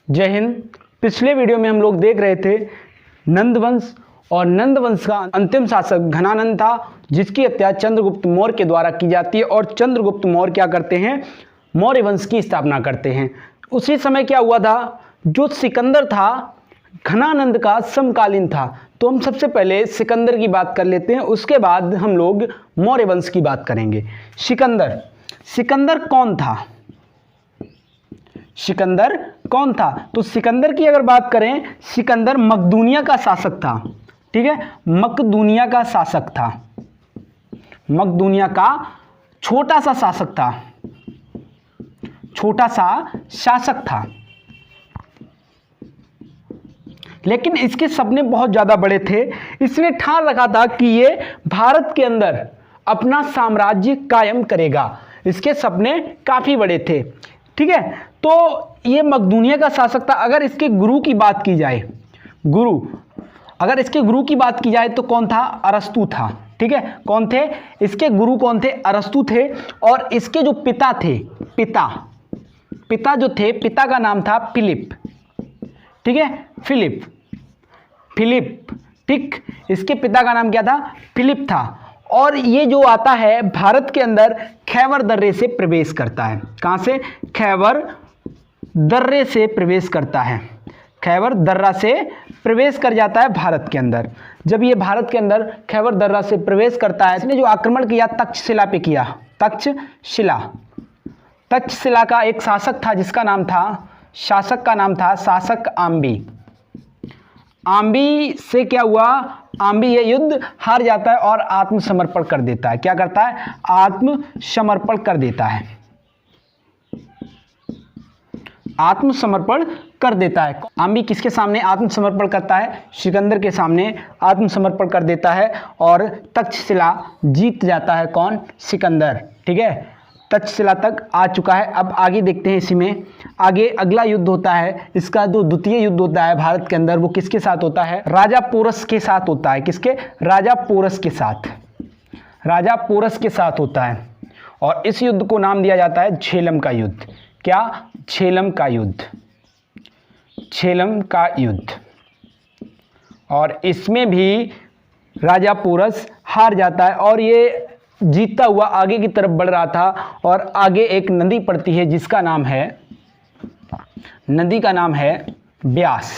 जय हिंद। पिछले वीडियो में हम लोग देख रहे थे नंदवंश, और नंदवंश का अंतिम शासक घनानंद था, जिसकी हत्या चंद्रगुप्त मौर्य के द्वारा की जाती है। और चंद्रगुप्त मौर्य क्या करते हैं? मौर्य वंश की स्थापना करते हैं। उसी समय क्या हुआ था, जो सिकंदर था घनानंद का समकालीन था। तो हम सबसे पहले सिकंदर की बात कर लेते हैं, उसके बाद हम लोग मौर्य वंश की बात करेंगे। सिकंदर कौन था? सिकंदर कौन था? तो सिकंदर की अगर बात करें, सिकंदर मकदूनिया का शासक था। ठीक है, मकदूनिया का शासक था। मकदूनिया का छोटा सा शासक था, छोटा सा शासक था। लेकिन इसके सपने बहुत ज्यादा बड़े थे। इसने ठान रखा था कि ये भारत के अंदर अपना साम्राज्य कायम करेगा। इसके सपने काफी बड़े थे। ठीक है, तो ये मकदूनिया का शासक था। अगर इसके गुरु की बात की जाए, अगर इसके गुरु की बात की जाए तो कौन था? अरस्तु था। ठीक है, कौन थे इसके गुरु? कौन थे? अरस्तु थे। और इसके जो पिता थे, पिता जो थे, पिता का नाम था फिलिप। ठीक है, फिलिप। ठीक, इसके पिता का नाम क्या था? फिलिप था। और ये जो आता है भारत के अंदर खैबर दर्रे से प्रवेश करता है। कहां से? खैबर दर्रे से प्रवेश करता है। खैबर दर्रा से प्रवेश कर जाता है भारत के अंदर। जब ये भारत के अंदर खैबर दर्रा से प्रवेश करता है, इसने जो आक्रमण किया तक्षशिला पे किया। तक्षशिला का एक शासक था, जिसका नाम था, शासक का नाम था शासक आम्बी। आम्बी से क्या हुआ? आम्बी ये युद्ध हार जाता है और आत्मसमर्पण कर देता है। क्या करता है? आत्मसमर्पण कर देता है। आत्मसमर्पण कर देता है। आम्बी किसके सामने आत्मसमर्पण करता है? सिकंदर के सामने आत्मसमर्पण कर देता है और तक्षशिला जीत जाता है। कौन? सिकंदर। ठीक है, तक्षशिला तक आ चुका है। अब आगे देखते हैं, इसी में आगे अगला युद्ध होता है। इसका जो द्वितीय युद्ध होता है भारत के अंदर, वो किसके साथ होता है? राजा पोरस के साथ होता है। किसके? राजा पोरस के साथ। राजा पोरस के साथ होता है। और इस युद्ध को नाम दिया जाता है झेलम का युद्ध। क्या? झेलम का युद्ध। झेलम का युद्ध। और इसमें भी राजा पोरस हार जाता है और ये जीतता हुआ आगे की तरफ बढ़ रहा था। और आगे एक नदी पड़ती है, जिसका नाम है, नदी का नाम है ब्यास।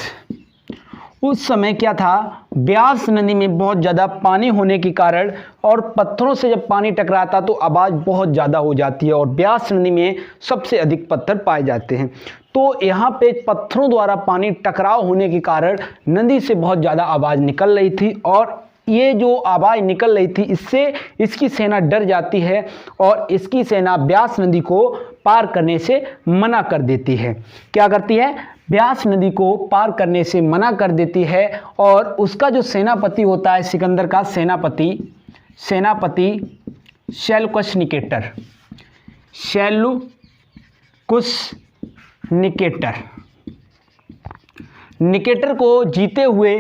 उस समय क्या था? ब्यास नदी में बहुत ज़्यादा पानी होने के कारण और पत्थरों से जब पानी टकराता तो आवाज़ बहुत ज़्यादा हो जाती है। और ब्यास नदी में सबसे अधिक पत्थर पाए जाते हैं। तो यहाँ पे पत्थरों द्वारा पानी टकराव होने के कारण नदी से बहुत ज़्यादा आवाज़ निकल रही थी। और ये जो आवाज़ निकल रही थी, इससे इसकी सेना डर जाती है और इसकी सेना ब्यास नदी को पार करने से मना कर देती है। क्या करती है? ब्यास नदी को पार करने से मना कर देती है। और उसका जो सेनापति होता है, सिकंदर का सेनापति सेल्यूकस निकेटर को जीते हुए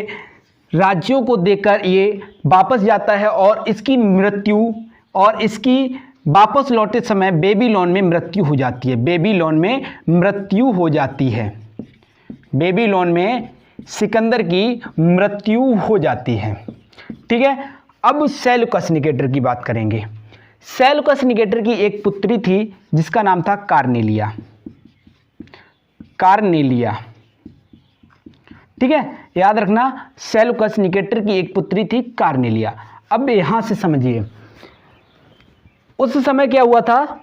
राज्यों को देकर ये वापस जाता है। और इसकी मृत्यु, और इसकी वापस लौटे समय बेबीलोन में मृत्यु हो जाती है। बेबीलोन में सिकंदर की मृत्यु हो जाती है। ठीक है, अब सेल्यूकस निकेटर की बात करेंगे। सेल्यूकस निकेटर की एक पुत्री थी, जिसका नाम था कार्नेलिया। ठीक है, याद रखना, सेल्यूकस निकेटर की एक पुत्री थी कार्नेलिया। अब यहां से समझिए, उस समय क्या हुआ था?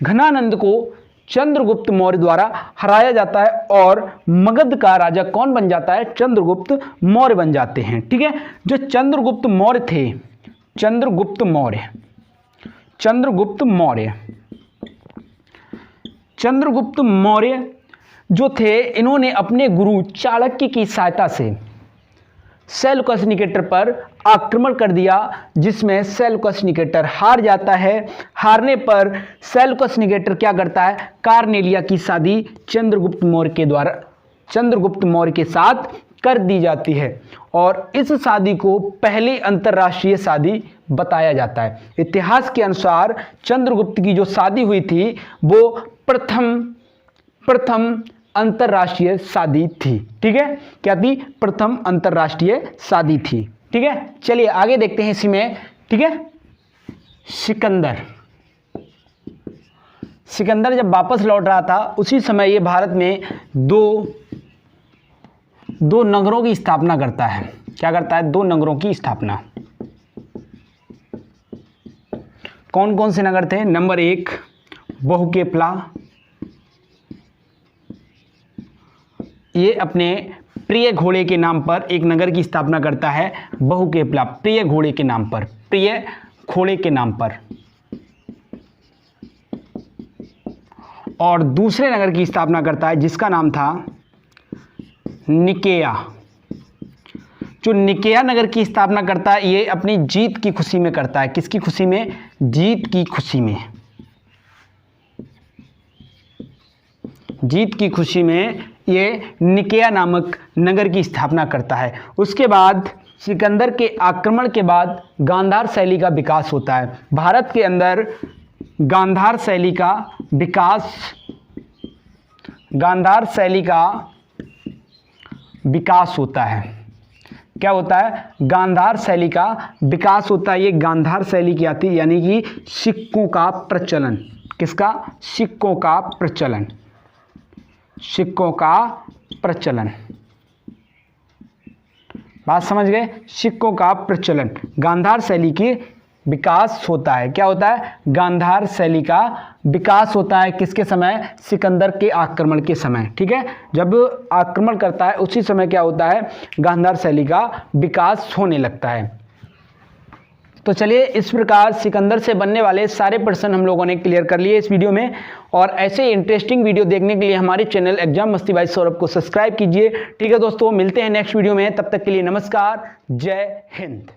घनानंद को चंद्रगुप्त मौर्य द्वारा हराया जाता है और मगध का राजा कौन बन जाता है? चंद्रगुप्त मौर्य बन जाते हैं। ठीक है, जो चंद्रगुप्त मौर्य जो थे, इन्होंने अपने गुरु चाणक्य की सहायता से सेल्यूकस निकेटर पर आक्रमण कर दिया, जिसमें सेल्यूकस निकेटर हार जाता है। हारने पर सेल्यूकस निकेटर क्या करता है? कार्नेलिया की शादी चंद्रगुप्त मौर्य के साथ कर दी जाती है। और इस शादी को पहली अंतर्राष्ट्रीय शादी बताया जाता है। इतिहास के अनुसार चंद्रगुप्त की जो शादी हुई थी वो प्रथम अंतर्राष्ट्रीय शादी थी। ठीक है, क्या थी? प्रथम अंतर्राष्ट्रीय शादी थी। ठीक है, चलिए आगे देखते हैं इसी में। ठीक है, सिकंदर जब वापस लौट रहा था उसी समय ये भारत में दो नगरों की स्थापना करता है। क्या करता है? 2 नगरों की स्थापना। कौन कौन से नगर थे? नंबर 1 बहुकेपला, ये अपने प्रिय घोड़े के नाम पर एक नगर की स्थापना करता है, बहुकेपला, प्रिय घोड़े के नाम पर, प्रिय घोड़े के नाम पर। और दूसरे नगर की स्थापना करता है जिसका नाम था निकेया। जो निकेया नगर की स्थापना करता है ये अपनी जीत की खुशी में करता है। किसकी खुशी में? जीत की खुशी में। जीत की खुशी में ये निकेया नामक नगर की स्थापना करता है। उसके बाद सिकंदर के आक्रमण के बाद गांधार शैली का विकास होता है। भारत के अंदर गांधार शैली का विकास होता है। क्या होता है? गांधार शैली का विकास होता है। ये गांधार शैली की आती है, यानी कि सिक्कों का प्रचलन। किसका? सिक्कों का प्रचलन। सिक्कों का प्रचलन, बात समझ गए? सिक्कों का प्रचलन, गांधार शैली की विकास होता है। क्या होता है? गांधार शैली का विकास होता है। किसके समय? सिकंदर के आक्रमण के समय। ठीक है, जब आक्रमण करता है उसी समय क्या होता है? गांधार शैली का विकास होने लगता है। तो चलिए, इस प्रकार सिकंदर से बनने वाले सारे प्रश्न हम लोगों ने क्लियर कर लिए इस वीडियो में। और ऐसे इंटरेस्टिंग वीडियो देखने के लिए हमारे चैनल एग्जाम मस्ती बाय सौरभ को सब्सक्राइब कीजिए। ठीक है दोस्तों, मिलते हैं नेक्स्ट वीडियो में। तब तक के लिए नमस्कार, जय हिंद।